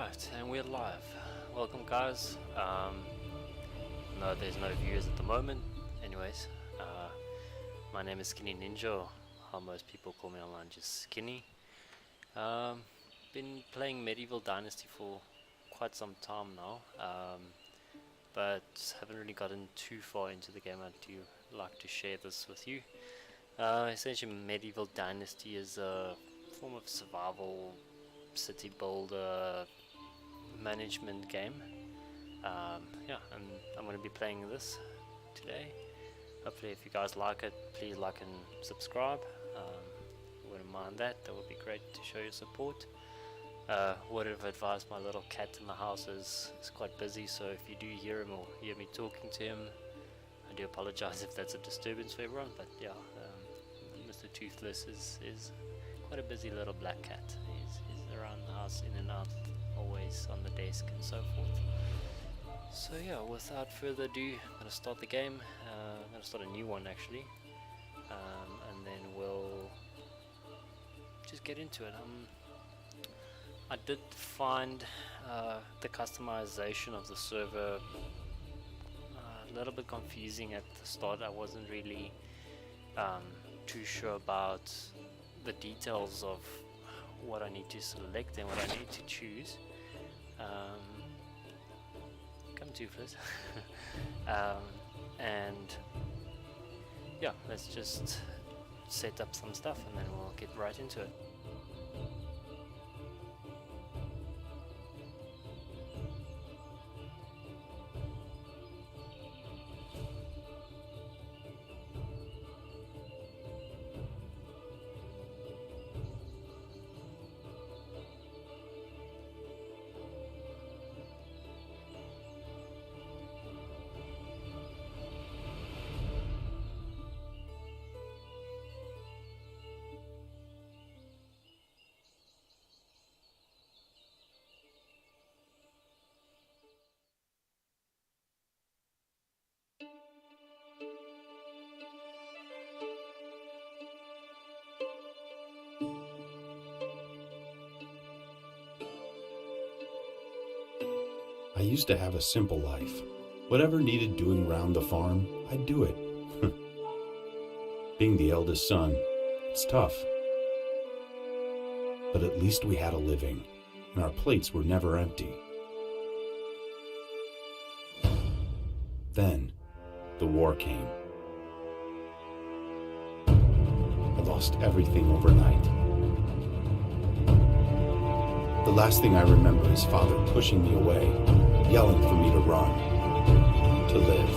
Alright, and we're live. Welcome guys. No, there's no viewers at the moment. Anyways, my name is Skinny Ninja, or how most people call me online, just Skinny. Been playing Medieval Dynasty for quite some time now, but haven't really gotten too far into the game. I do like to share this with you. Essentially, Medieval Dynasty is a form of survival city builder management game. Yeah, and I'm going to be playing this today. Hopefully, if you guys like it, please like and subscribe. Wouldn't mind that. That would be great to show your support. Would have advised my little cat in the house is quite busy, so if you do hear him or hear me talking to him, I do apologize if that's a disturbance for everyone. But yeah, Mr. Toothless is quite a busy little black cat. He's around the house, in and out, always on the desk and so forth. So yeah, without further ado, I'm going to start the game. I'm going to start a new one actually, and then we'll just get into it. I did find the customization of the server a little bit confusing at the start. I wasn't really too sure about the details of what I need to select and what I need to choose. Come Toothless. And yeah, let's just set up some stuff and then we'll get right into it. I used to have a simple life. Whatever needed doing round the farm, I'd do it. Being the eldest son, it's tough. But at least we had a living, and our plates were never empty. Then, the war came. I lost everything overnight. The last thing I remember is Father pushing me away, yelling for me to run, to live.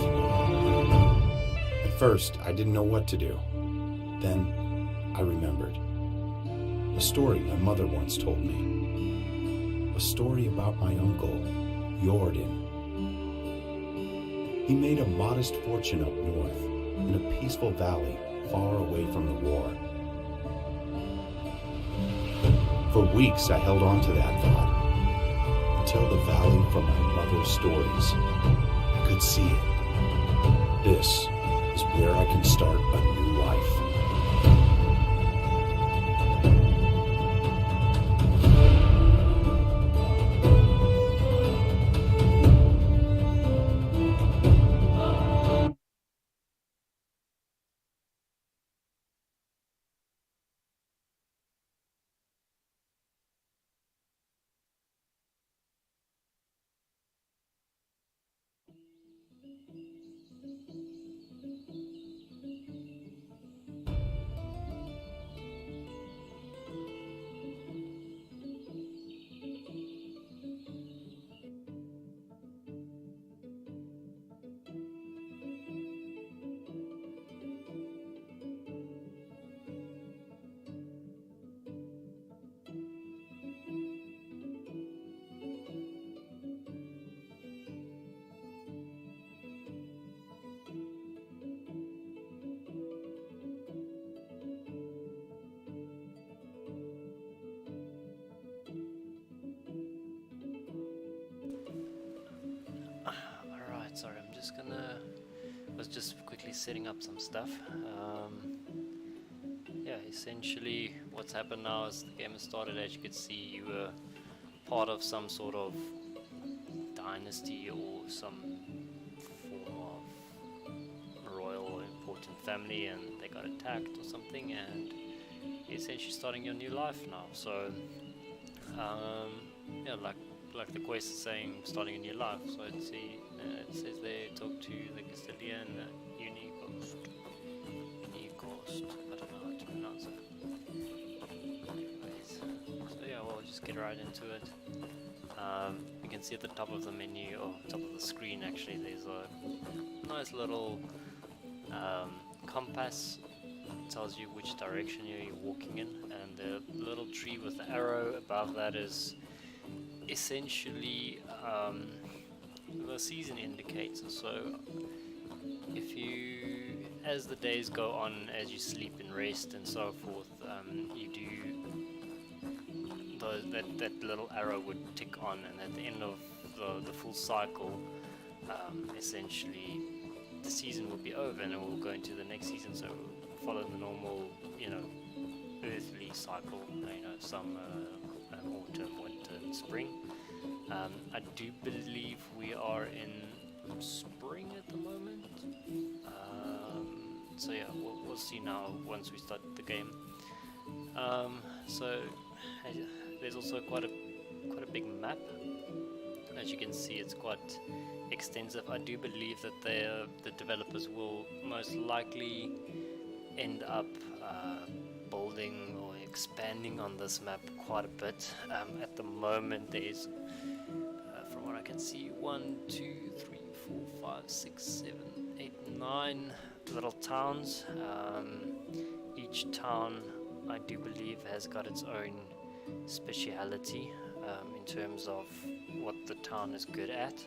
At first, I didn't know what to do. Then, I remembered. A story my mother once told me. A story about my uncle, Jordan. He made a modest fortune up north, in a peaceful valley far away from the war. For weeks I held on to that thought, until the valley from my mother's stories. I could see it. This is where I can start a new life. Sorry, was just quickly setting up some stuff. Yeah, essentially what's happened now is the game has started. As you can see, you were part of some sort of dynasty or some form of royal or important family, and they got attacked or something, and you're essentially starting your new life now. So yeah, like the quest is saying, starting a new life. So it says there, talk to the Castilian Unicost. Unicost. I don't know how to pronounce it. Anyways, so yeah, we'll just get right into it. You can see at the top of the menu, or top of the screen actually, there's a nice little compass. It tells you which direction you're walking in, and the little tree with the arrow above that is essentially the season indicator. So if you, as the days go on, as you sleep and rest and so forth, you do that little arrow would tick on, and at the end of the full cycle, essentially the season will be over and it will go into the next season. So follow the normal, earthly cycle, summer, autumn, winter, and spring. I do believe we are in spring at the moment. So yeah, we'll see now once we start the game. So there's also quite a big map. As you can see, it's quite extensive. I do believe that the developers will most likely end up building or expanding on this map quite a bit. At the moment, there's, from what I can see, 1, 2, 3, 4, 5, 6, 7, 8, 9 little towns. Each town, I do believe, has got its own speciality in terms of what the town is good at.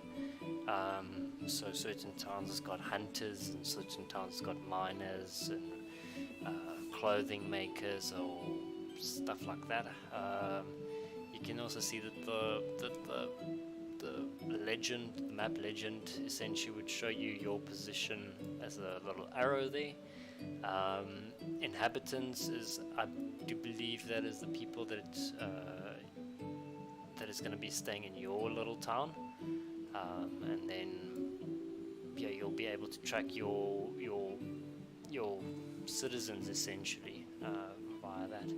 So certain towns has got hunters, and certain towns has got miners and clothing makers or stuff like that. You can also see that the legend, the map legend, essentially would show you your position as a little arrow there. Inhabitants is, I do believe, that is the people that is going to be staying in your little town, and then yeah, you'll be able to track your citizens essentially via that.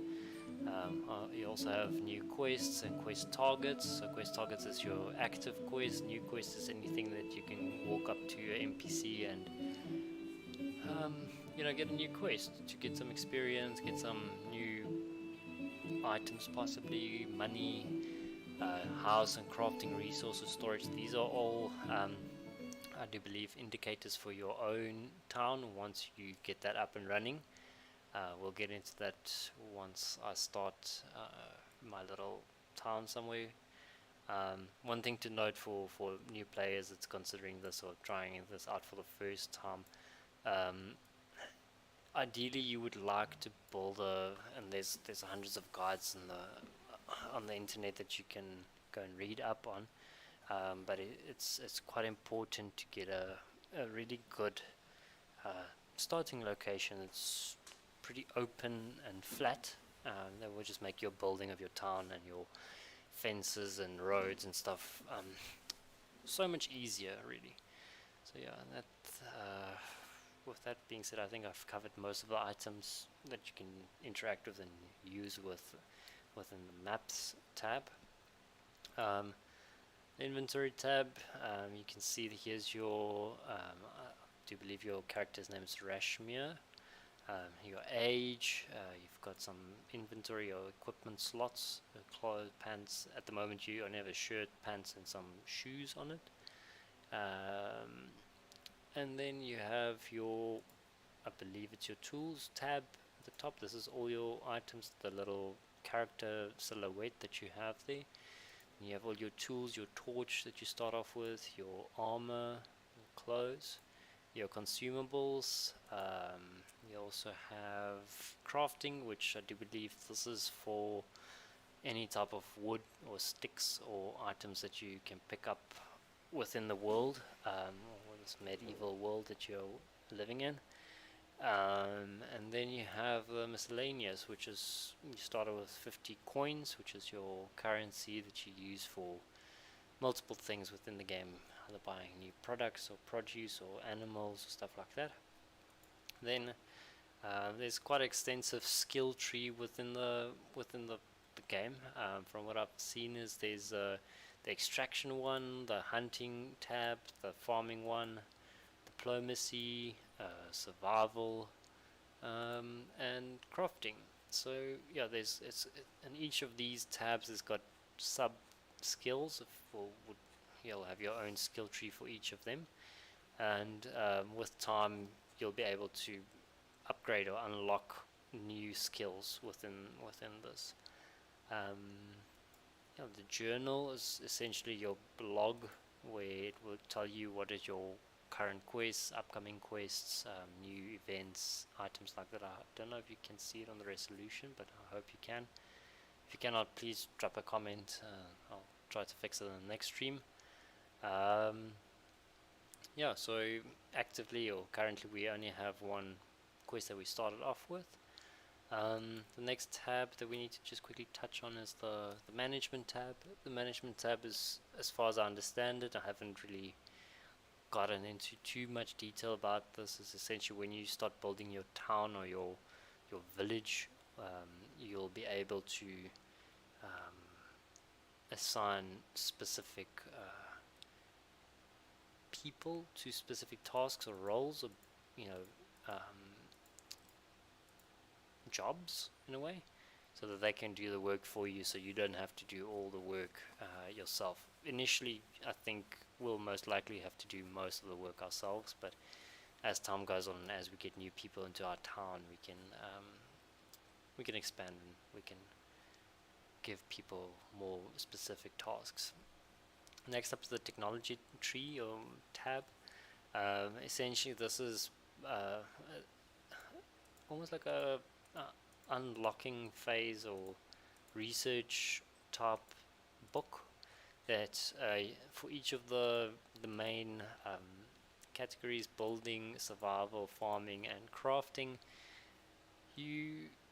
You also have new quests and quest targets. So quest targets is your active quest. New quest is anything that you can walk up to your NPC and get a new quest to get some experience, get some new items, possibly money, house and crafting resources, storage. These are all I do believe indicators for your own town once you get that up and running. We'll get into that once I start my little town somewhere. One thing to note for new players that's considering this or trying this out for the first time, ideally you would like to build and there's hundreds of guides on the internet that you can go and read up on, but it's quite important to get a really good starting location. It's pretty open and flat. That will just make your building of your town and your fences and roads and stuff so much easier, really. So yeah, that with that being said, I think I've covered most of the items that you can interact with and use within the maps tab. The inventory tab, you can see that here's your I do believe your character's name is Rashmir. Your age, you've got some inventory or equipment slots, clothes, pants. At the moment you only have a shirt, pants and some shoes on it. And then you have your, I believe it's your tools tab at the top. This is all your items, the little character silhouette that you have there. And you have all your tools, your torch that you start off with, your armor, your clothes, your consumables. You also have crafting, which I do believe this is for any type of wood or sticks or items that you can pick up within the world, or this medieval world that you're living in. And then you have the miscellaneous, which is you started with 50 coins, which is your currency that you use for multiple things within the game, either buying new products or produce or animals or stuff like that. Then there's quite an extensive skill tree within the game. From what I've seen, is there's the extraction one, the hunting tab, the farming one, diplomacy, survival, and crafting. So yeah, and each of these tabs has got sub skills. You'll have your own skill tree for each of them, and with time you'll be able to upgrade or unlock new skills within this. Um, the journal is essentially your blog, where it will tell you what is your current quests, upcoming quests, new events, items like that. I don't know if you can see it on the resolution, but I hope you can. If you cannot, please drop a comment. I'll try to fix it in the next stream. Yeah, so actively or currently we only have one quest that we started off with. The next tab that we need to just quickly touch on is the management tab. The management tab is, as far as I understand it, I haven't really gotten into too much detail about this, is essentially when you start building your town or your village, you'll be able to um, assign specific people to specific tasks or roles, or you know jobs in a way, so that they can do the work for you, so you don't have to do all the work yourself. Initially, I think we'll most likely have to do most of the work ourselves, but as time goes on and as we get new people into our town, we can expand and we can give people more specific tasks. Next up is the technology tree or tab. Essentially, this is almost like a unlocking phase or research type book that for each of the main categories: building, survival, farming, and crafting,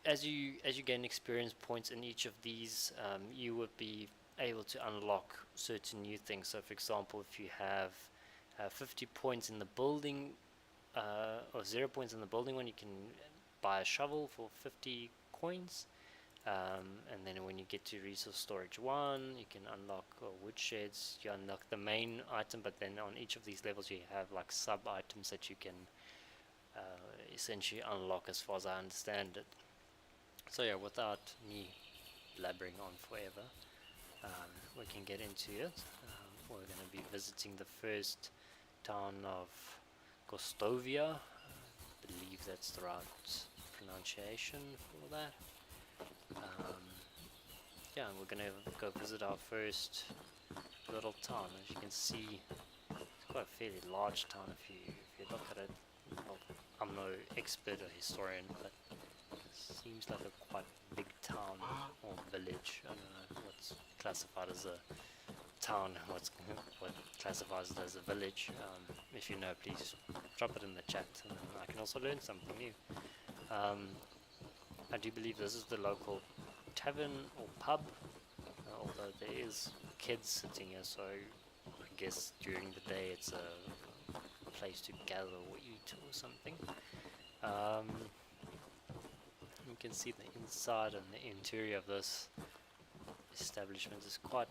as you gain experience points in each of these, you would be able to unlock certain new things. So for example, if you have 50 points in the building, or 0 points in the building one, you can buy a shovel for 50 coins. And then when you get to resource storage 1, you can unlock wood sheds. You unlock the main item, but then on each of these levels you have like sub items that you can essentially unlock, as far as I understand it. So yeah, without me blabbering on forever, we can get into it. We're going to be visiting the first town of Gostovia. I believe that's the right pronunciation for that. Yeah, and we're going to go visit our first little town. As you can see, it's quite a fairly large town if you look at it. Well, I'm no expert or historian, but it seems like a quite big town or village. I don't know what's classified as a town and what classifies it as a village. If you know, please drop it in the chat, and I can also learn something new. I do believe this is the local tavern or pub, although there is kids sitting here, so I guess during the day it's a place to gather or eat or something. You can see the inside and the interior of this establishment is quite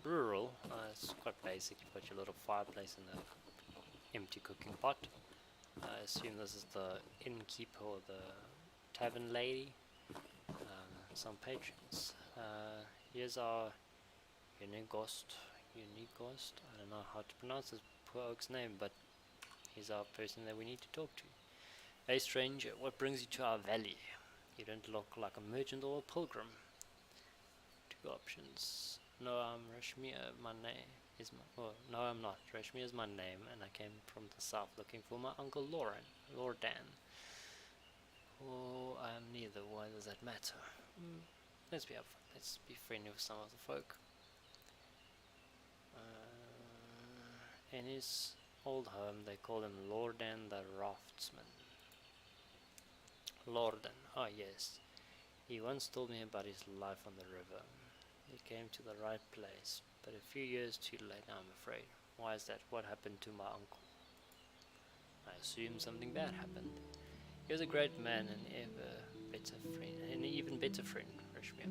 rural. It's quite basic. You've got your little fireplace and the empty cooking pot. I assume this is the innkeeper or the tavern lady. Some patrons. Here's our Unigost. I don't know how to pronounce this poor oak's name, but he's our person that we need to talk to. Hey stranger, what brings you to our valley? You don't look like a merchant or a pilgrim. 2 options. No, I'm Rashmir. My name is no, I'm not. Rashmir is my name, and I came from the south looking for my uncle Lordan. Oh, I am neither. Why does that matter? Let's be upfront. Let's be friendly with some of the folk. In his old home, they called him Lordan the Raftsman. Lorden. Ah, yes. He once told me about his life on the river. He came to the right place, but a few years too late, I'm afraid. Why is that? What happened to my uncle? I assume something bad happened. He was a great man and an even better friend, Rishmir.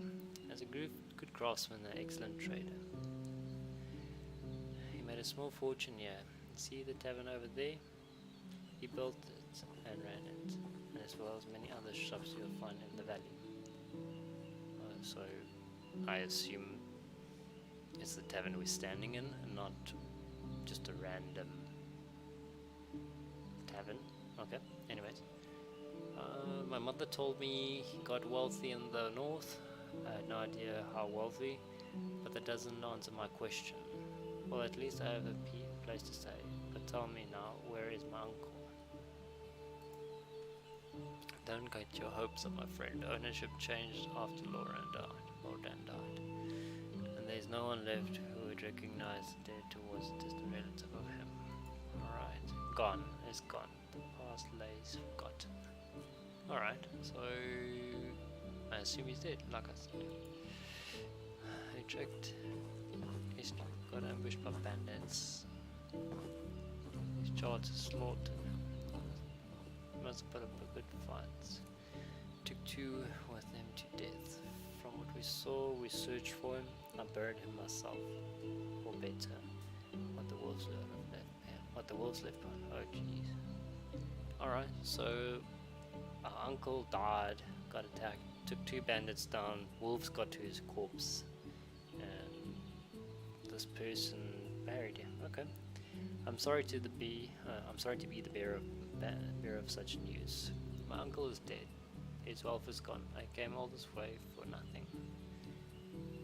As a good craftsman and an excellent trader. He made a small fortune here. See the tavern over there? He built it and ran it, and as well as many other shops you'll find in the valley. So I assume it's the tavern we're standing in and not just a random tavern. Okay, anyways. My mother told me he got wealthy in the north. I had no idea how wealthy, but that doesn't answer my question. Well, at least I have a place to stay. But tell me now, where is my uncle? Don't get your hopes up, my friend. Ownership changed after Lauren died. And there's no one left who would recognize the dead towards a distant relative of him. Alright. Gone is gone. The past lays forgotten. Alright, so I assume he's dead, like I said. He tricked. He got ambushed by bandits. His charge is slaughtered. Must put up a good fight. Took two with him to death. From what we saw, we searched for him. I buried him myself. Or better, what the wolves left behind. Oh jeez. Alright, so our uncle died, got attacked, took two bandits down, wolves got to his corpse, and this person buried him. Okay. I'm sorry to be the bearer of such news. My uncle is dead. His wealth is gone. I came all this way for nothing.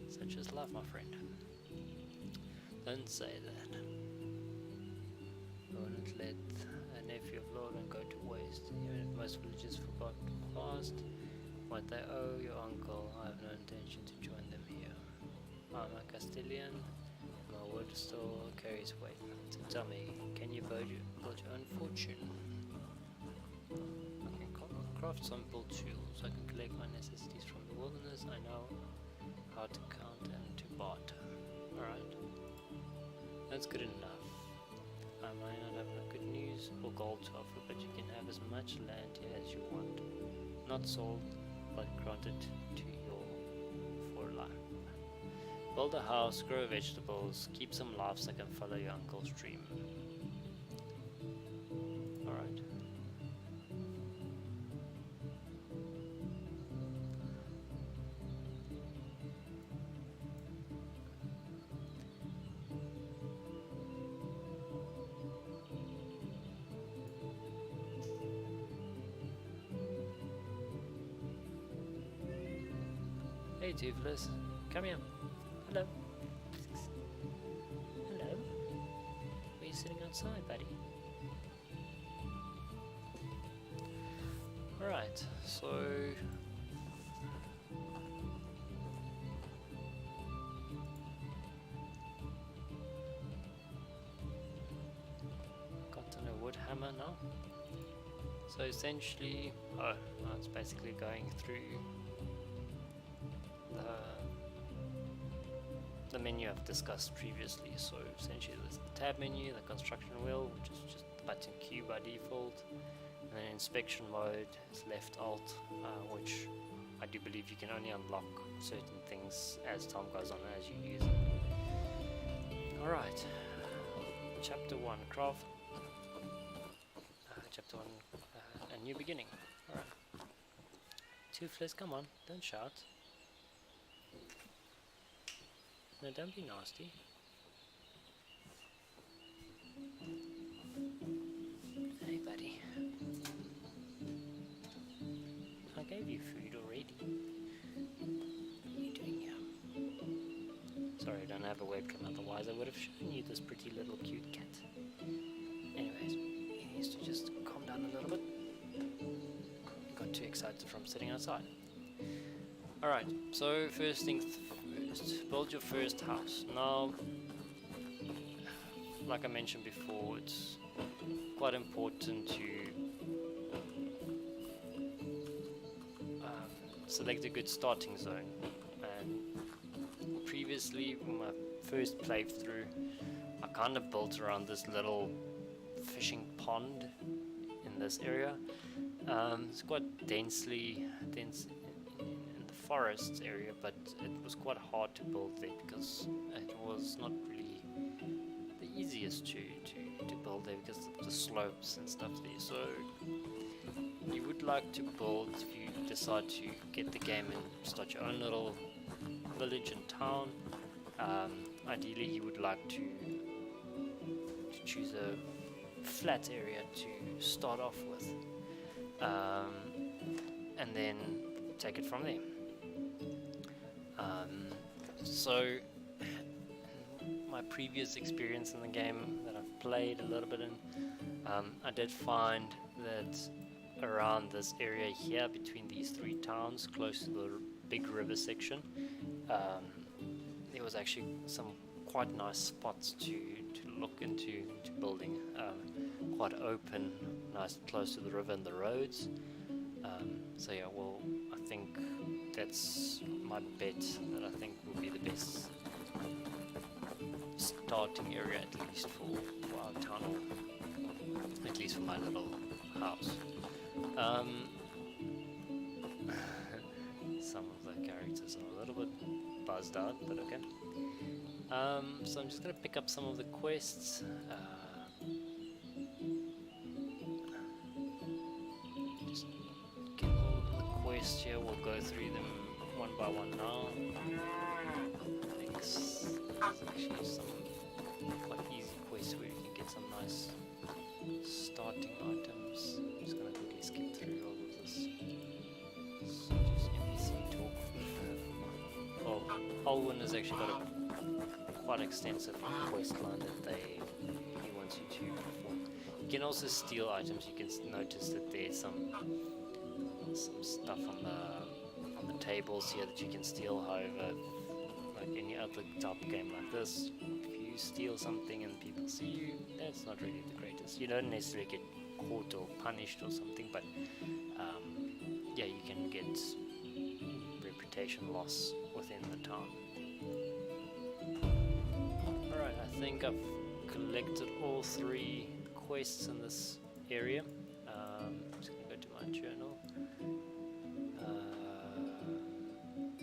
Such is life, my friend. Don't say that. I wouldn't let a nephew of Lorden go to waste, even if most villagers forgot past what they owe your uncle. I have no intention to join them here. I'm a Castilian. My word still carries weight. So tell me, can you build your own fortune? I can craft simple tools. I can collect my necessities from the wilderness. I know how to count and to barter. Alright. That's good enough. I might not have no good news or gold to offer, but you can have as much land here as you want. Not sold, but granted to you for life. Build a house, grow vegetables, keep some livestock and follow your uncle's dream. Alright. Hey Toothless, come here. Hello. Hello. Why are you sitting outside, buddy? Alright, so got a wood hammer now. So essentially, it's basically going through the menu I've discussed previously. So essentially there's the tab menu, the construction wheel, which is just the button Q by default, and then inspection mode is left alt, which I do believe you can only unlock certain things as time goes on as you use it. Alright, chapter 1, craft, chapter 1, a new beginning. Alright, Toothless, come on, don't shout. No, don't be nasty. Hey, buddy. I gave you food already. What are you doing here? Sorry, I don't have a webcam, otherwise I would have shown you this pretty little cute cat. Anyways, he needs to just calm down a little bit. Got too excited from sitting outside. Alright, so first things first, build your first house. Now, like I mentioned before, it's quite important to select a good starting zone. And previously, when my first playthrough, I kind of built around this little fishing pond in this area. It's quite dense in the forest area, but it was quite hard to build there because it was not really the easiest to build there because of the slopes and stuff there. So you would like to build, if you decide to get the game and start your own little village and town, ideally you would like to choose a flat area to start off with, and then take it from there. So my previous experience in the game that I've played a little bit in, I did find that around this area here between these three towns close to the big river section, there was actually some quite nice spots to look into building, quite open, nice, close to the river and the roads. So yeah, well, I think that's my bet that I think will be the best starting area, at least for our town, at least for my little house. Some of the characters are a little bit buzzed out, but okay. So I'm just gonna pick up some of the quests. Just get all the quests here. We'll go through them one by one now. I think there's actually some quite easy quests where you can get some nice starting items. I'm just gonna quickly skip through all of this. So just NPC talk. Well, Alwyn has actually got a quite extensive quest line that he wants you to perform. You can also steal items. You can notice that there's some stuff on the tables here that you can steal. However, like any other type of game like this, if you steal something and people see you, that's not really the greatest. You don't necessarily get caught or punished or something, but yeah, you can get reputation loss within the town. Alright, I think I've collected all 3 quests in this area. I'm just going to go to my journal.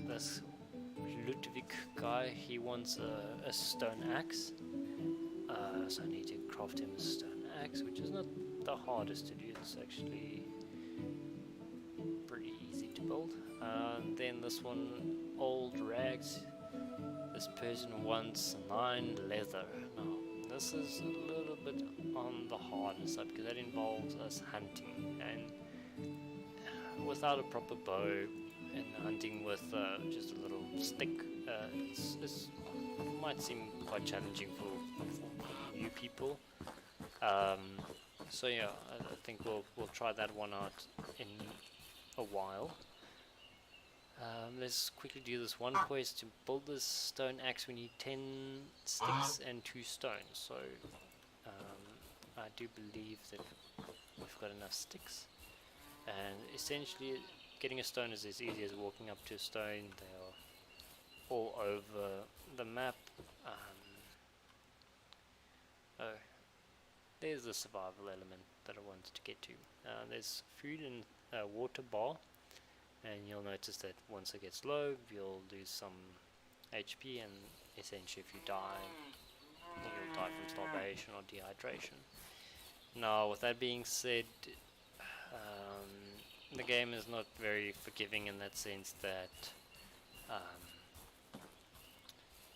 This Ludwig guy, he wants a stone axe. So I need to craft him a stone axe, which is not the hardest to do. It's actually pretty easy to build. Then this one, Old Rags. This person wants 9 leather. Now, this is a little bit on the harder side because that involves us hunting, and without a proper bow and hunting with just a little stick, it might seem quite challenging for new people. So yeah, I think we'll try that one out in a while. Let's quickly do this one quest. To build this stone axe we need 10 sticks and 2 stones, so I do believe that we've got enough sticks, and essentially getting a stone is as easy as walking up to a stone. They are all over the map. Oh, there's the survival element that I wanted to get to. There's food and water bar. And you'll notice that once it gets low, you'll lose some HP, and essentially if you die, you'll die from starvation or dehydration. Now, with that being said, the game is not very forgiving in that sense that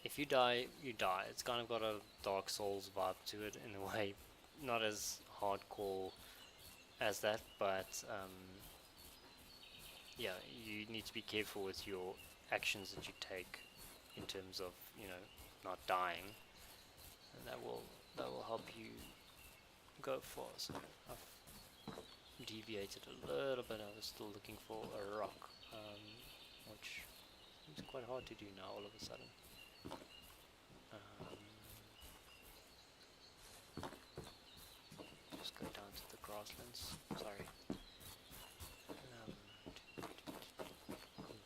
if you die, you die. It's kind of got a Dark Souls vibe to it in a way, not as hardcore as that, but yeah, you need to be careful with your actions that you take in terms of, you know, not dying, and that will help you go far. So I've deviated a little bit. I was still looking for a rock, which is quite hard to do now all of a sudden. Just go down to the grasslands. Sorry.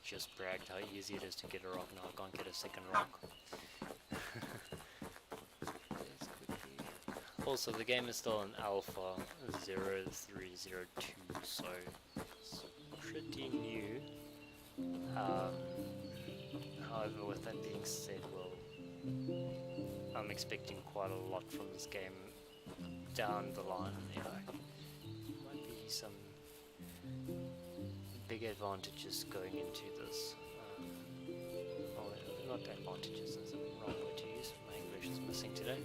just bragged how easy it is to get a rock. Now I can't get a second rock. Let's quickly. Also, the game is still in alpha 0302, so it's pretty new. However, with that being said, well, I'm expecting quite a lot from this game down the line. You know, might be some big advantages going into this. Well, not advantages, that's the wrong word to use. My English is missing today.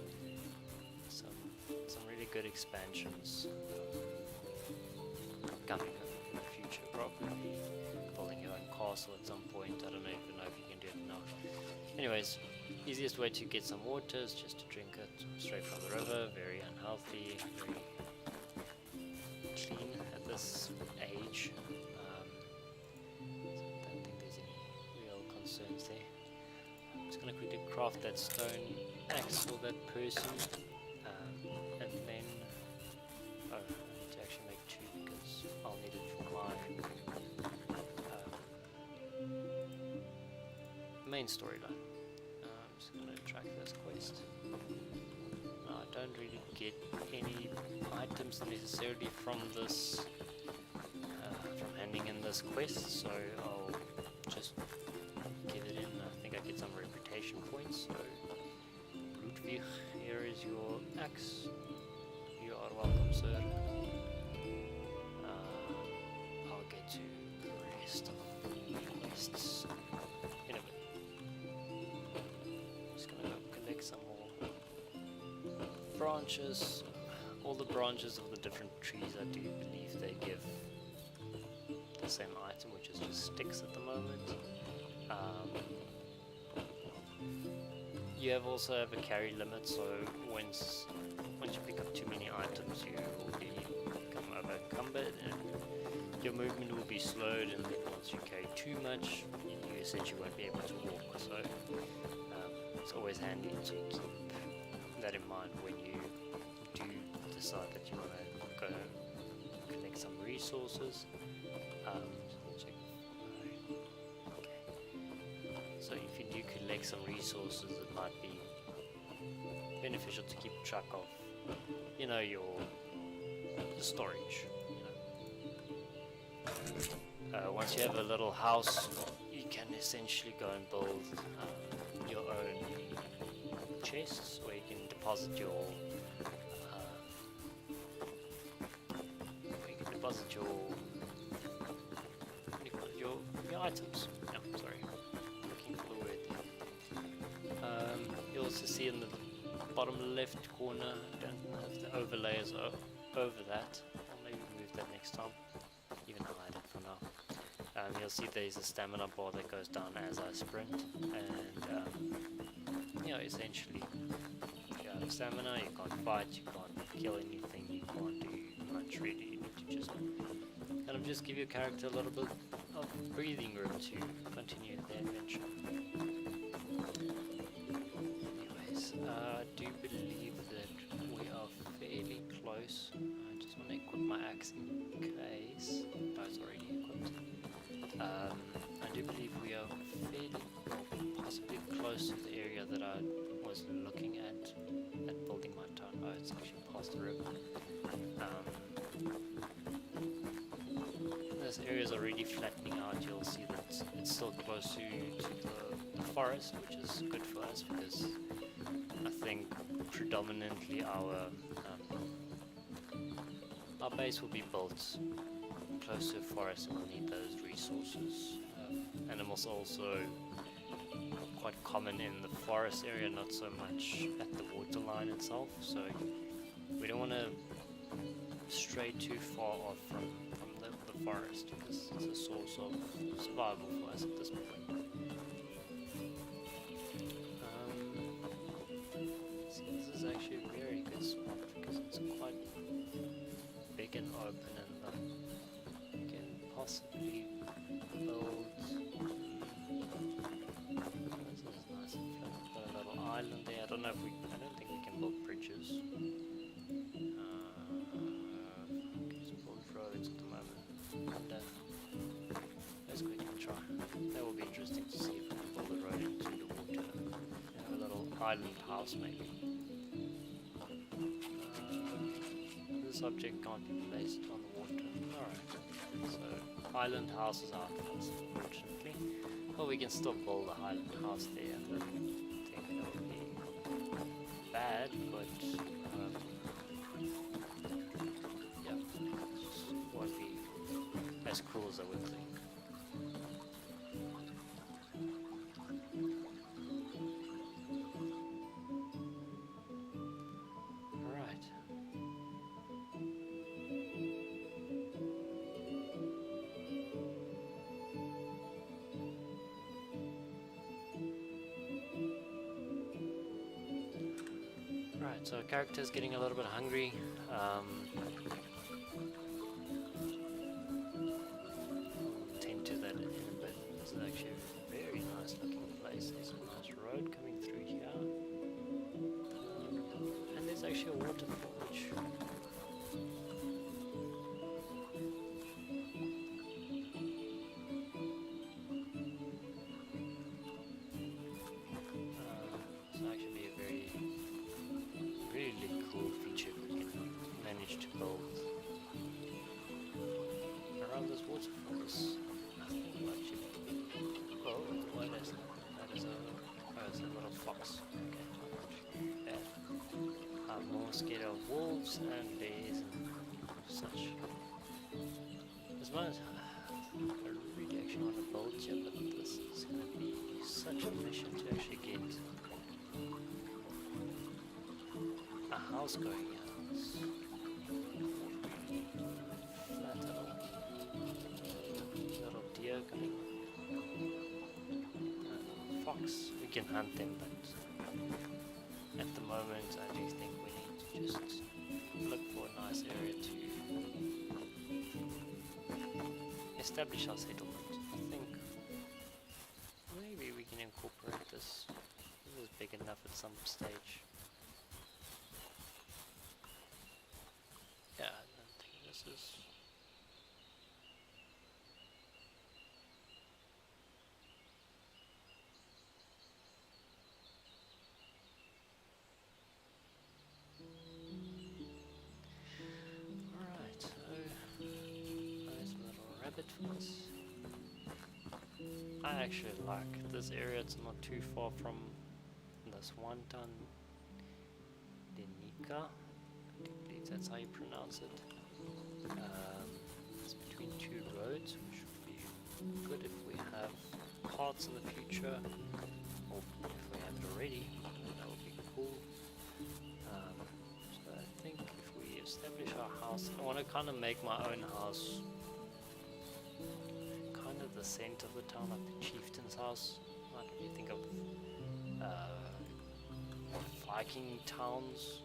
Some really good expansions coming in the future, probably. Building your own castle at some point. I don't even know if you can do it now. Anyways, easiest way to get some water is just to drink it straight from the river. Very unhealthy, very clean at this age. So I don't think there's any real concerns there. I'm just going to quickly craft that stone axe for that person. And then I need to actually make two because I'll need it for my main storyline. I'm just going to track this quest. Now, I don't really get any items necessarily from this, from handing in this quest, so I'll just give it in. I think I get some reputation points, so Ludwig, here is your axe. You are welcome, sir. I'll get to the rest of the quests in a bit. Just gonna go collect some more branches. All the branches of the different trees, I do believe they give the same item, which is just sticks at the moment. You also have a carry limit, so once you pick up too many items, you will become over-encumbered and your movement will be slowed, and then once you carry too much, you essentially won't be able to walk. So it's always handy to keep that in mind when you do decide that you want to go collect some resources. So if you do collect some resources, it might be beneficial to keep track of, you know, the storage. Once you have a little house, you can essentially go and build your own chests where you can deposit your your items. Yeah, sorry. Looking for the word there. You'll also see in the bottom left corner, don't have the overlays over that. I'll maybe move that next time. Even hide it for now. You'll see there's a stamina bar that goes down as I sprint, and you know, essentially, if you're out of stamina, you can't fight, you can't kill anything, you can't do much really. You need to just kind of just give your character a little bit of breathing room to continue the adventure. Anyways, I do believe that we are fairly close. I just want to equip my axe in case. Oh, it's already equipped. I do believe we are fairly, possibly close to the area that I was looking at building my town. Oh, it's actually past the river. This area is already flattening out. You'll see that it's still close to the forest, which is good for us because I think predominantly our base will be built close to a forest, and we'll need those resources. Animals also quite common in the forest area, not so much at the waterline itself, so we don't want to stray too far off from the forest because it's a source of survival for us at this point. See, this is actually a very good spot because it's quite big and open, and you can possibly build. This is nice and flat. Got a little island there. I don't think we can build bridges. Just build roads at the moment. And, let's quickly try. No interesting to see if we can build a road into the water. A little island house maybe. This object can't be placed on the water. Alright, so island house is out, unfortunately. Well, we can still build a island house there. I don't think that would be bad, but yeah, it won't be as cool as I would think. Right, so our character's getting a little bit hungry. Tend to that in a bit. This is actually a very nice looking place. There's a nice road coming through here. And there's actually a waterfall, which... to build around this waterfall. There's nothing much. Oh, what is that? That is a little fox. Okay, not much bad. I'm more scared of wolves and bears and such. As much as I really actually want to build here, but this is going to be such a mission to actually get a house going here. Coming. Fox, we can hunt them, but at the moment I do think we need to just look for a nice area to establish our settlement. I think maybe we can incorporate this. This is big enough at some stage. Yeah, I don't think this is... I actually like this area. It's not too far from this one town, Denika. I believe that's how you pronounce it. It's between two roads, which would be good if we have carts in the future, or if we have it already, that would be cool. So I think if we establish our house, I want to kind of make my own house the center of the town, like the chieftain's house. Like if you think of Viking towns,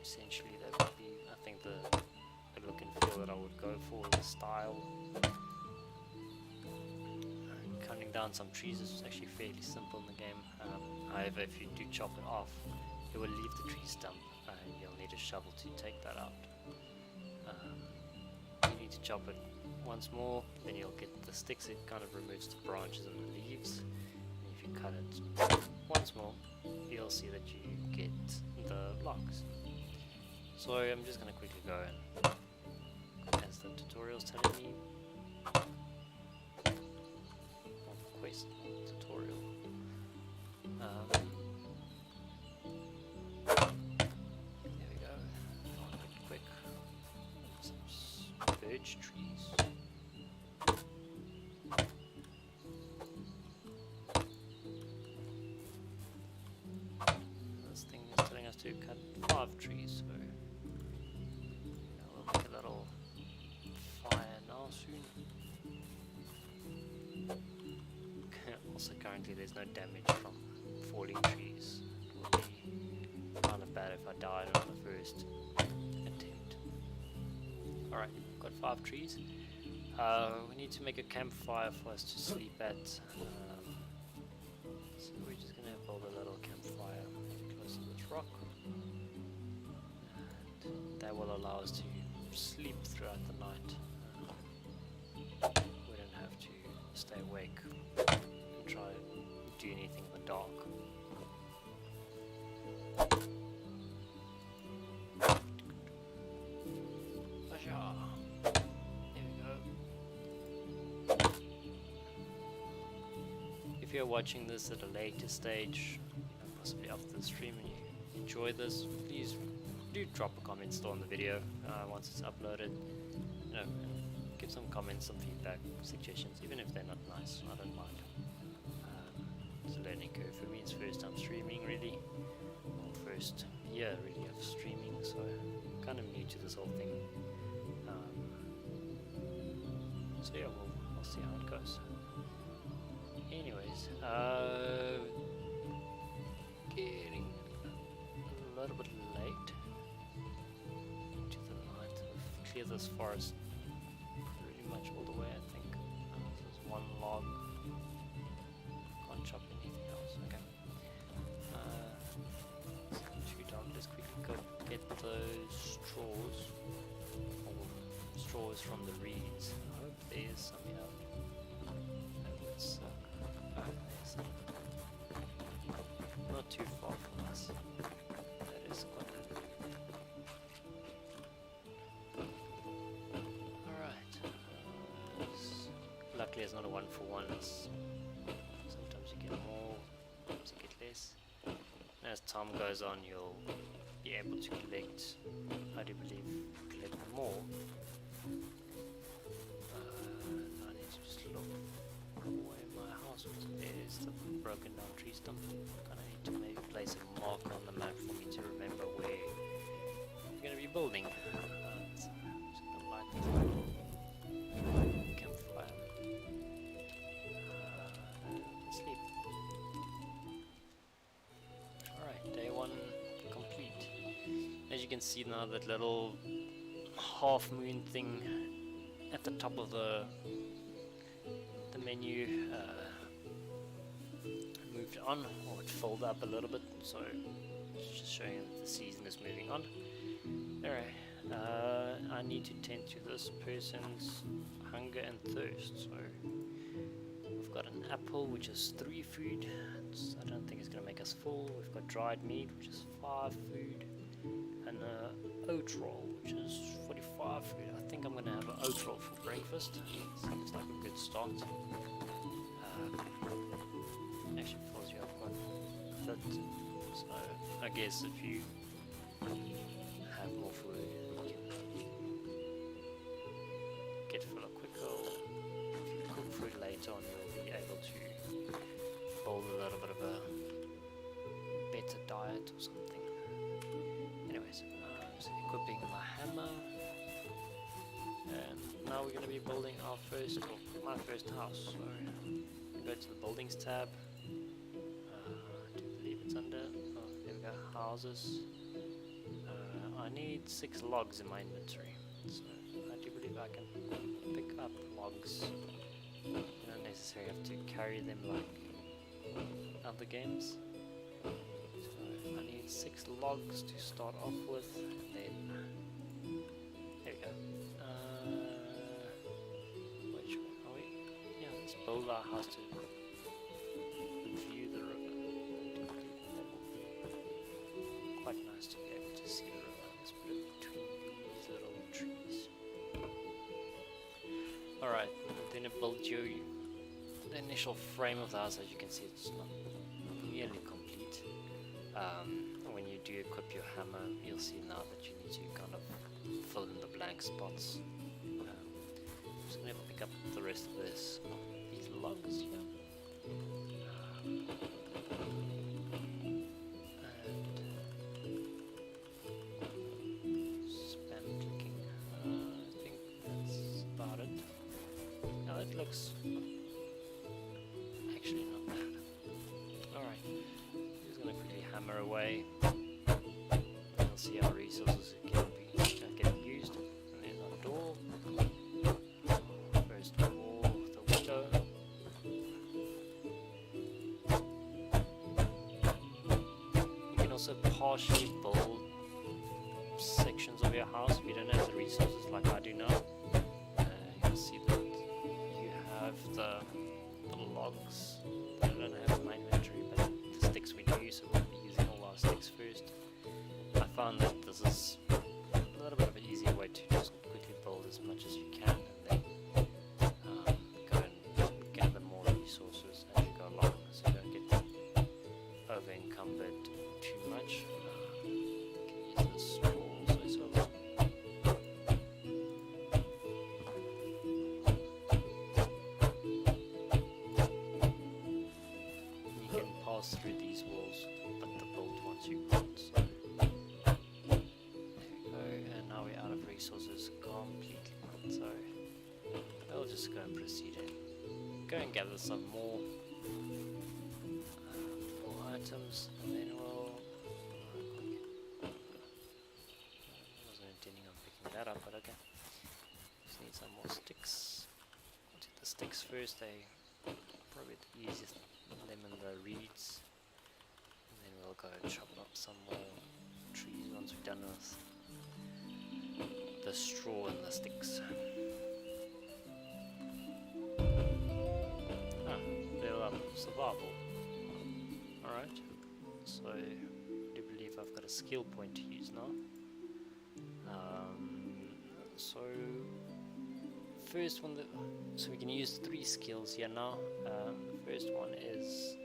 essentially that would be, I think, the look and feel that I would go for, the style. Cutting down some trees is actually fairly simple in the game. However, if you do chop it off, it will leave the tree stump and you'll need a shovel to take that out. You need to chop it once more, then you'll get the sticks. It kind of removes the branches and the leaves, and if you cut it once more, you'll see that you get the blocks. So I'm just going to quickly go and, as the tutorial's telling me, quest tutorial. There we go. Quick. Some birch trees. To cut 5 trees, so we'll make a little fire now soon. Also currently there's no damage from falling trees. It would be kind of bad if I died on the first attempt. Alright, got 5 trees. We need to make a campfire for us to sleep at. So we're just going to build a little campfire close to this rock. That will allow us to sleep throughout the night. We don't have to stay awake dark. There we go. If you're watching this at a later stage, possibly after the stream, and you enjoy this, please do drop a comment still on the video once it's uploaded. You know, and give some comments, some feedback, suggestions, even if they're not nice. I don't mind. It's a learning curve for me. It's first time streaming, really, or first year really of streaming, so I'm kind of new to this whole thing. So yeah, we'll see how it goes. Anyways, getting a little bit late into the night. We've cleared this forest pretty much all the way, I think. There's one log. Can't chop anything else. Okay. It's too dark. Let's quickly go get those straws. Or straws from the reeds. I hope there's some here. There's some. Not too far from us. That is quite good. Alright. Luckily it's not a 1-for-1. Sometimes you get more, sometimes you get less. And as time goes on, you'll be able to collect, I do believe, collect more. I need to just look where my house was. There's the broken down tree stump. Kinda need to maybe place a mark on the map for me to remember where we're gonna be building. So I'm just gonna light the campfire. Sleep. Alright, day 1 complete. As you can see now, that little half moon thing at the top of the menu moved on, or it filled up a little bit, so it's just showing that the season is moving on. Alright, I need to tend to this person's hunger and thirst, so we've got an apple, which is 3 food. I don't think it's going to make us full. We've got dried meat, which is 5 food, and oat roll, which is 45 food. I think I'm going to have an oat roll for breakfast. Seems like a good start. Actually fills you up quite a bit. So I guess if you have more food, you can get fuller quicker. If you cook food later on, you'll be able to build a little bit of a better diet or something. Anyways, so equipping my hammer, and now we're going to be building our first, or my first house. So go to the buildings tab. I do believe it's under, oh, there we go, houses. I need 6 logs in my inventory, so I do believe I can pick up logs. You don't necessarily have to carry them like other games. So I need 6 logs to start off with, and then there we go. Which way are we? Yeah, let's build our house to view the river. Quite nice to be able to see the river. Let's put it between these little trees. Alright, then it builds you the initial frame of the house. As you can see, it's not nearly complete. When you do equip your hammer, you'll see now that you need to kind of fill in the blank spots. I'm just going to pick up the rest of these logs here. Spam clicking. I think that's about it. Now that looks actually not bad. Alright, just going to quickly hammer away. We'll see how resources can be getting used. And there's our door. First of all, the window. You can also partially build sections of your house if you don't have the resources like I do now. You'll see that you have the logs that I don't have in my inventory, but sticks we do, so we'll be using all our sticks first. I found that this is a little bit of an easier way to just quickly build as much as you can, and then go and gather more resources as you go along, so you don't get over encumbered too much. You can use this straw also as well. You can pass through these walls, but the built ones you can't. So there we go, and now we're out of resources completely. So I'll just go and proceed and go and gather some more items, and then we'll. I wasn't intending on picking that up, but okay. Just need some more sticks. I'll do the sticks first. They probably the easiest. Them and the reeds, and then we'll go and chop up some more trees once we're done with the straw and the sticks. Level up survival. Alright, so I do believe I've got a skill point to use now. So first one, so we can use 3 skills here now. The first one is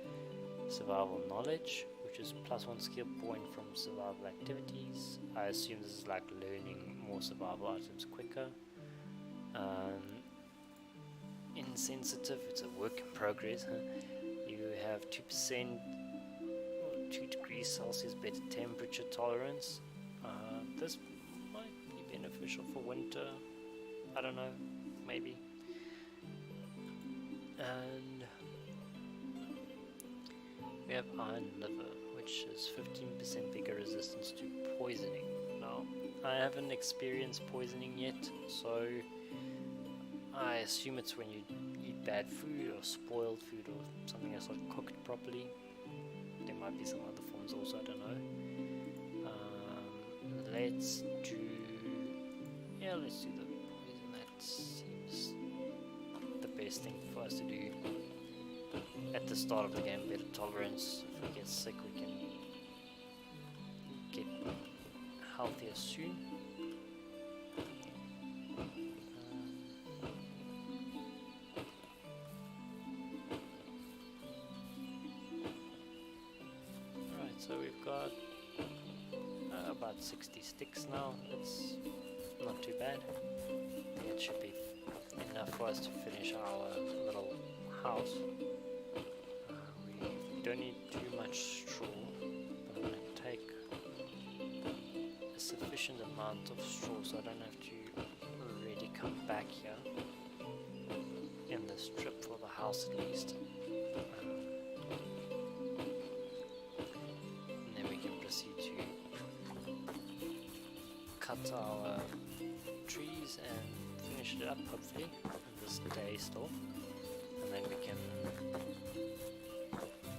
survival knowledge, which is +1 skill point from survival activities. I assume this is like learning more survival items quicker. Insensitive, it's a work in progress. You have 2%, 2 degrees Celsius better temperature tolerance. This might be beneficial for winter. I don't know, maybe. And we have iron liver, which is 15% bigger resistance to poisoning. Now, I haven't experienced poisoning yet, so I assume it's when you eat bad food or spoiled food or something that's not cooked properly. There might be some other forms also, I don't know. Let's do the poison. That seems the best thing for us to do at the start of the game. Better tolerance. If we get sick, we can get healthier soon. Alright, so we've got about 60 sticks now. That's not too bad. I think it should be enough for us to finish our little house. We don't need too much straw, but I'm going to take a sufficient amount of straw so I don't have to really come back here in this trip for the house at least. And then we can proceed to cut our trees and finish it up hopefully in this day still, and then we can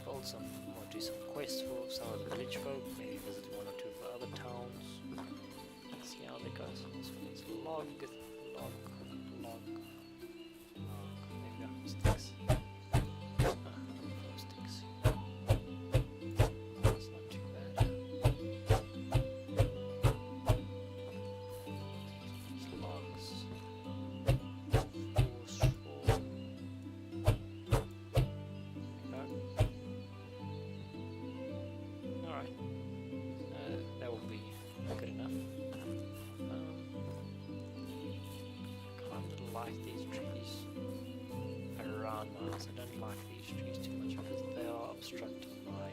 build some or do some quests for some of the village folk, maybe visit 1 or 2 of the other towns, see how that goes. So it's log, there we go, sticks. Sticks. That's not too bad. That will be good enough. Kind of like these trees around my house. I don't like these trees too much because they are obstructing my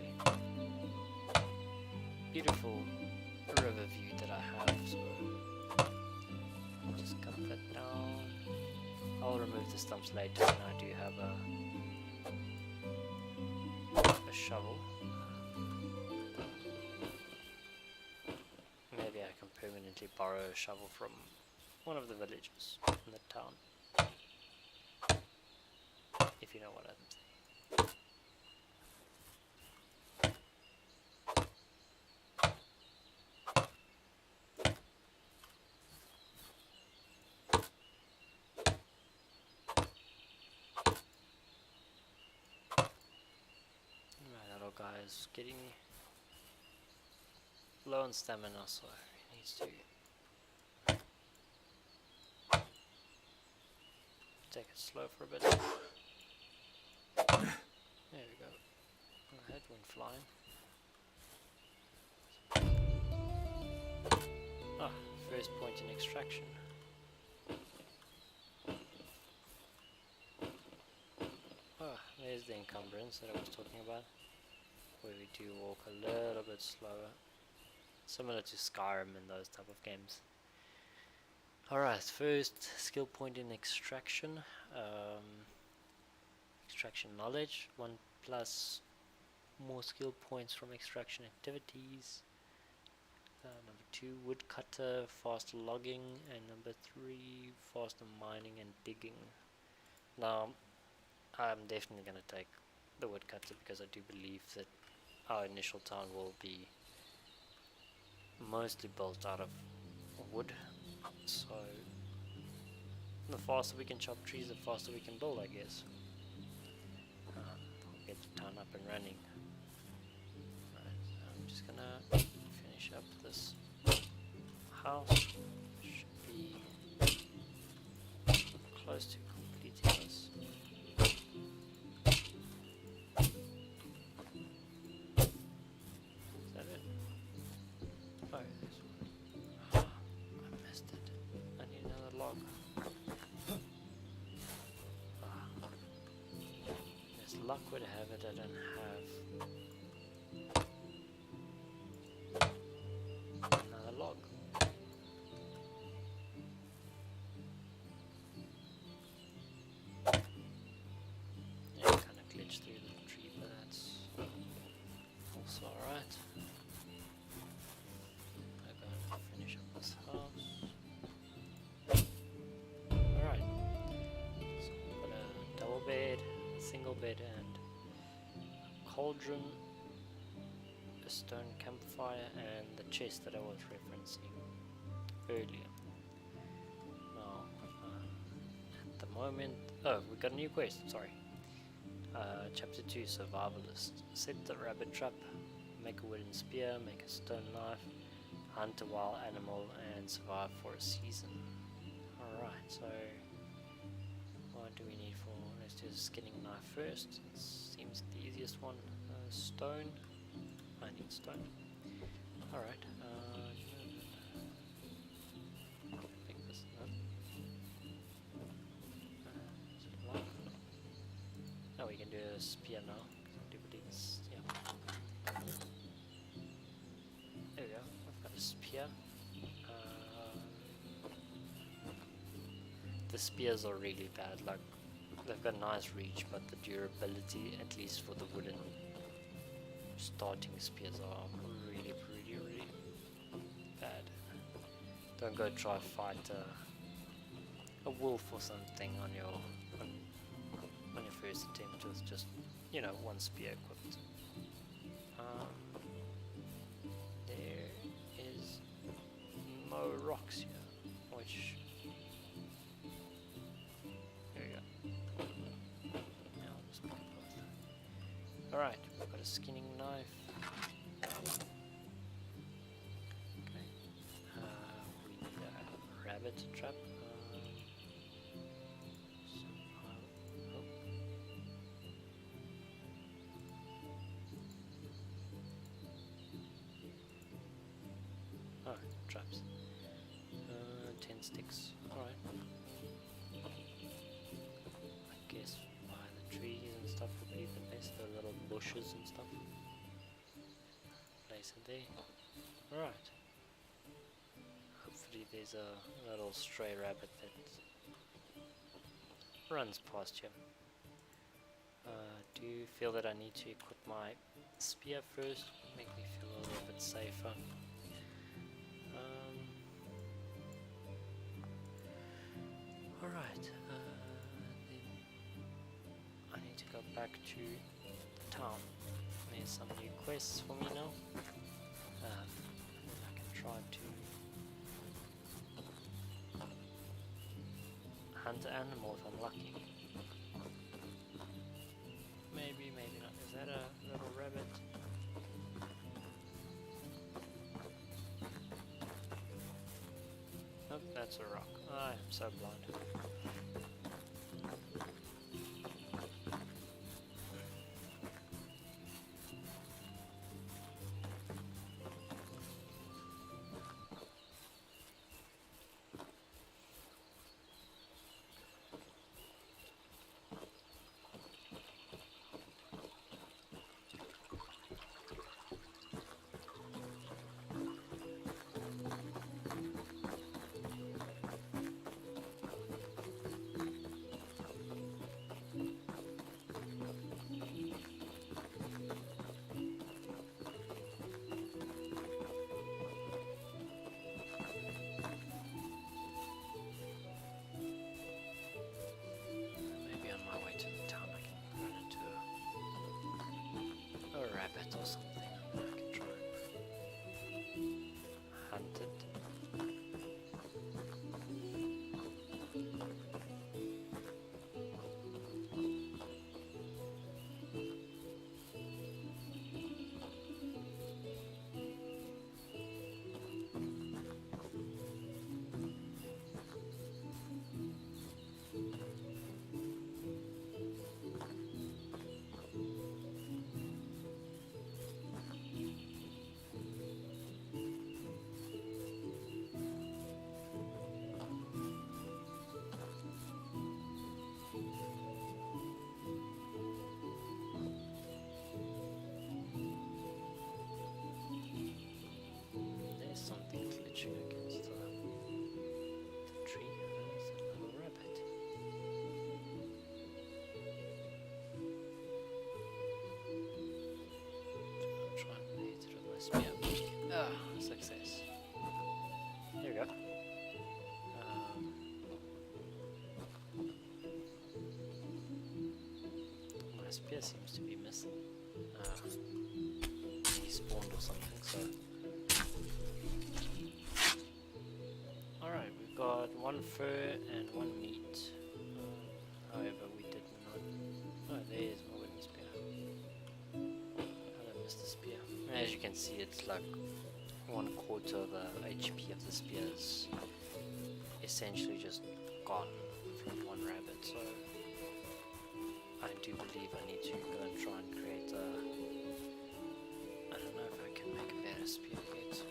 beautiful river view that I have. So I'll just cut that down. I'll remove the stumps later when I do have a shovel. Maybe I can permanently borrow a shovel from one of the villagers in the town, if you know what I'm saying. guy is getting low on stamina, so he needs to take it slow for a bit. There we go. My head went flying. Ah, first point in extraction. Ah, there's the encumbrance that I was talking about, where we do walk a little bit slower, similar to Skyrim and those type of games. Alright, first skill point in extraction. Extraction knowledge, 1 plus more skill points from extraction activities. Number 2, woodcutter, faster logging, and number 3, faster mining and digging. Now, I'm definitely going to take the woodcutter because I do believe that our initial town will be mostly built out of wood. So, the faster we can chop trees, the faster we can build, I guess. We'll get the town up and running. Right, so I'm just gonna finish up this house. Should be close to completing this. Is that it? Oh, this one. I missed it. I need another log. As luck would have it, I don't have another log. Yeah, kind of glitched through the tree, but that's also alright. I'm going to finish up this house. Alright, so we've got a double bed, single bed, and a cauldron, a stone campfire, and the chest that I was referencing earlier. Now, at the moment, oh, we got a new quest, sorry. Chapter 2, Survivalist. Set the rabbit trap, make a wooden spear, make a stone knife, hunt a wild animal, and survive for a season. Alright, so what do we need for, let's do the skinning knife first. It seems the easiest one. Stone, I need stone. Alright, pick this up. Is it locked? Oh, we can do a spear now. I do believe it's, yeah. There we go, I've got a spear. The spears are really bad, like, they've got nice reach, but the durability, at least for the wooden starting spears, are really bad. Don't go try fight a wolf or something on your first attempt with just, you know, one spear equipped. There is no rocks here, which, there we go. Now I'll just pick both. Alright, we've got a skinning knife. Okay. We need a rabbit trap. Traps. 10 sticks. Alright. I guess by the trees and stuff would be the best. The little bushes and stuff. Place it there. Alright. Hopefully there's a little stray rabbit that runs past you. Do you feel that I need to equip my spear first? Make me feel a little bit safer. Alright, then I need to go back to the town. There's some new quests for me now. I can try to hunt an animal if I'm lucky. Maybe, maybe not. Is that a little rabbit? That's a rock. I am so blind. Maybe on my way to the town I can run into a rabbit or something. I can try and hunt it. There's something glitching against the tree. There's a little rabbit. I'll try and hit it with my spear. Ah, success. There we go. My spear seems to be missing. He spawned or something, so. Alright, we've got one fur and one meat. However, we did not. Oh, there's my wooden spear. I missed the spear. As you can see, it's like 1/4 of the HP of the spear is essentially just gone from one rabbit. So I do believe I need to go and try and create a. I don't know if I can make a better spear yet.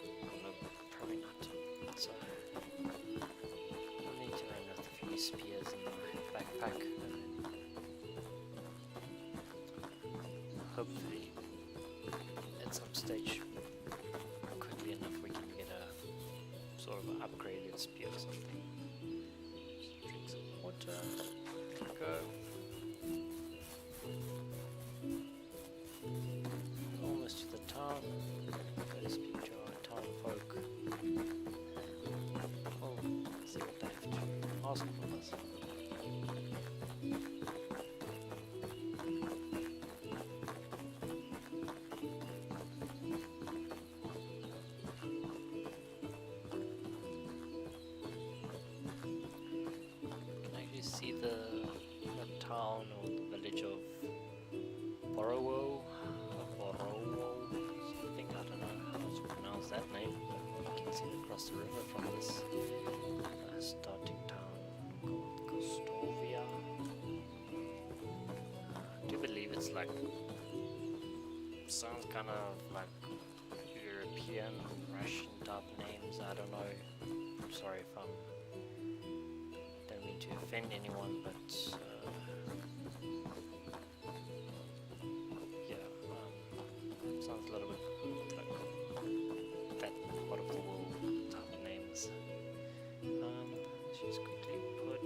No, probably not. So I'll need to run with a few spears in my backpack and then hopefully at some stage quickly enough we can get a sort of an upgraded spear or something. Just drink some water. There we go. Almost to the town. Gotta speak to our town folk. Oh, let's see what they have to ask from us. Can I actually see the town or the village of Borowo? Something, I don't know how to pronounce that name, but you can see it across the river from this starting town called Kostovia. I do believe it's like, sounds kind of like European, Russian type names, I don't know. I'm sorry if I'm, don't mean to offend anyone, but sounds a little bit like that part of the world type of names. Let's just quickly put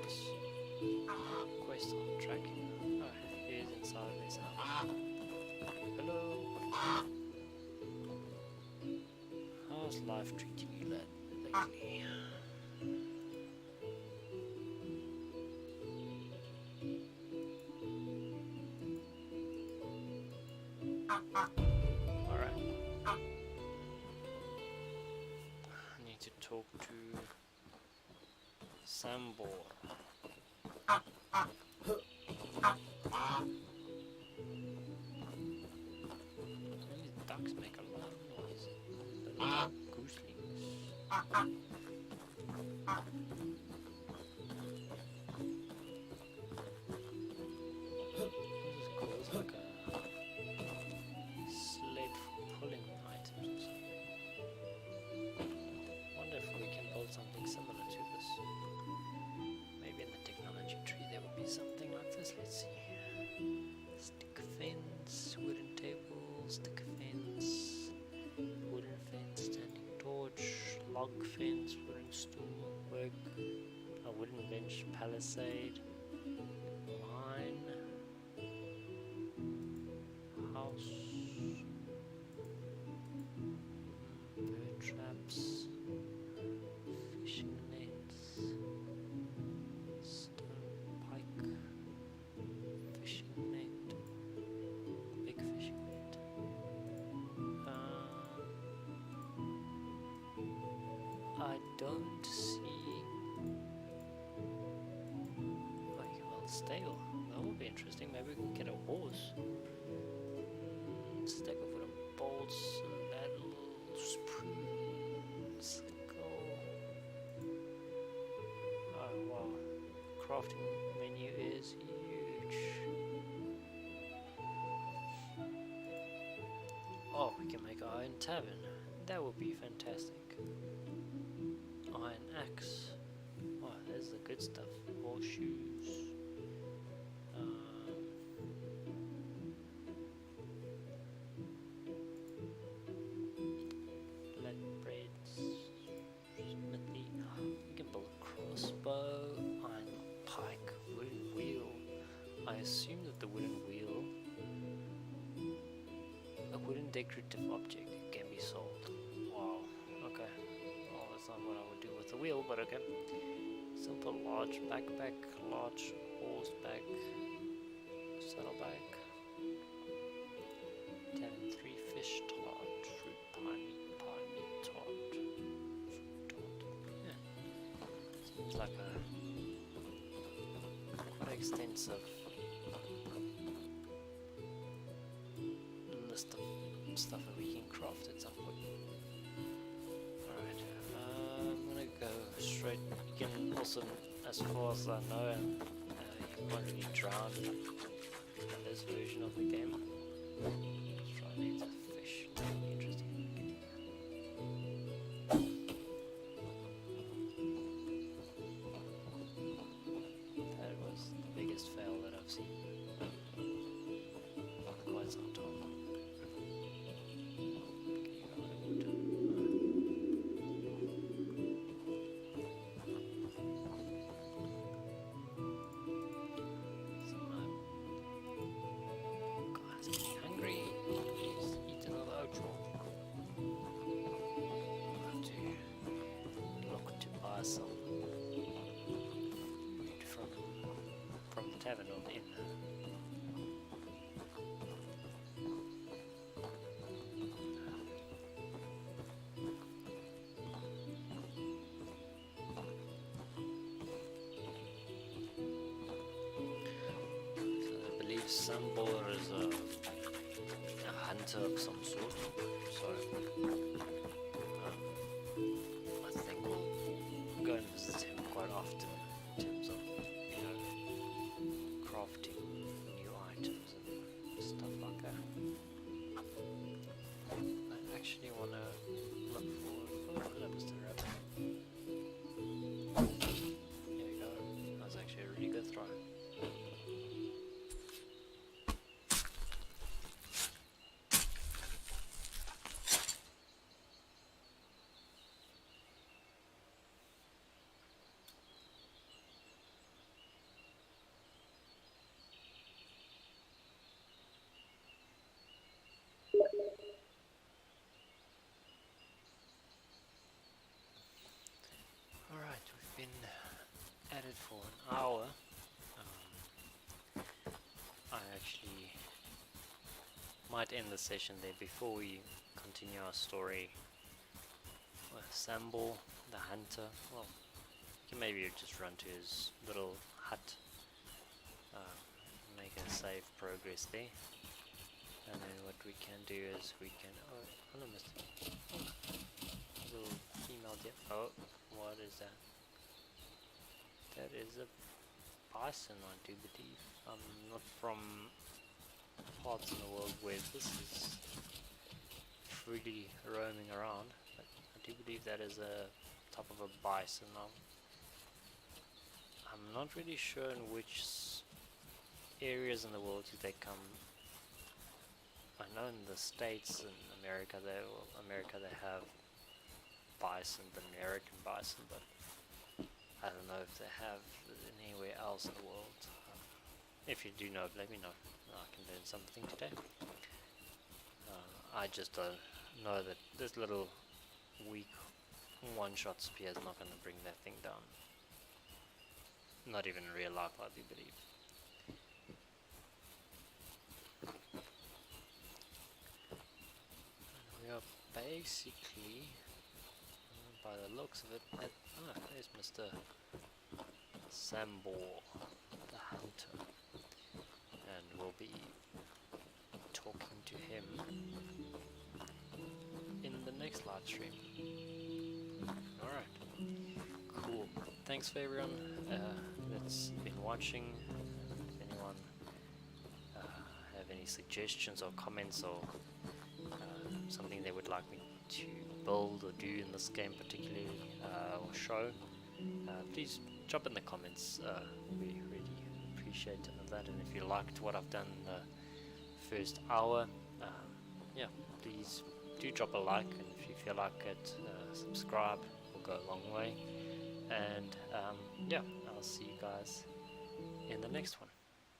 this quest on tracking. Oh, he is inside this house. Hello. How's life treating you lately? Alright. I need to talk to Sambor. These ducks make a lot of noise. The little gooselings. What is it called? It's like a sled for pulling items or something. Wonder if we can build something similar to this. Maybe in the technology tree there would be something like this. Let's see. Stick fence, wooden table, stick fence, wooden fence, standing torch, log fence, wooden stool, work, a wooden bench, palisade, mine, house, bird traps, fishing nets, stone pike, fishing net, big fishing net. I don't see. Oh, you can build a stable. That would be interesting. Maybe we can get a horse. Stack of wooden bolts, ladle, spoons, sickle. Oh wow, crafting menu is huge. Oh, we can make our own tavern. That would be fantastic. Iron axe. Oh, there's the good stuff. Horseshoes. Flatbreads. Smithy. We can build a crossbow. Iron pike. Wooden wheel. I assume that the wooden wheel, a wooden decorative object, can be sold. Wow. Okay. Oh, that's not what I would do with the wheel, but okay. Simple large backpack, large horseback, saddlebag, 10 and 3 fish tart, fruit pie meat tart, fruit tart. Yeah. Seems like a quite extensive list of stuff that we can craft at some point. Alright, I'm gonna go straight. You can also, as far as I know, you can't really drown in this version of the game. Let's try and eat the fish. That would be interesting. That was the biggest fail that I've seen in quite some time. Some food from the tavern or the inn. So I believe Sambor is a hunter of some sort. So I think we'll go and visit him quite often in terms of, you know, crafting new items and stuff like that. I actually want to look for lapis rabbit. There we go. That was actually a really good throw. Alright, we've been at it for an hour. I actually might end the session there before we continue our story with Sambor, the hunter. Well, you can maybe just run to his little hut, make a save progress there. And then what we can do is we can, oh, I missed it. Little female deer. Oh, what is that? that is a bison, I do believe. I'm not from parts in the world where this is freely roaming around, but I do believe that is a type of a bison. I'm not really sure in which areas in the world do they come. I know in the States and America they have bison, the American bison, but I don't know if they have it anywhere else in the world. If you do know, let me know. I can learn something today. I just don't know that this little weak one-shot spear is not going to bring that thing down. Not even in real life, I do believe. We are basically, by the looks of it, there's Mr. Sambor, the hunter, and we'll be talking to him in the next live stream. Alright, cool. Thanks for everyone that's been watching. If anyone have any suggestions or comments or something they would like me to build or do in this game particularly, or show, please drop in the comments. We really appreciate that, and if you liked what I've done in the first hour, yeah, please do drop a like, and if you feel like it, subscribe will go a long way, and yeah, I'll see you guys in the next one.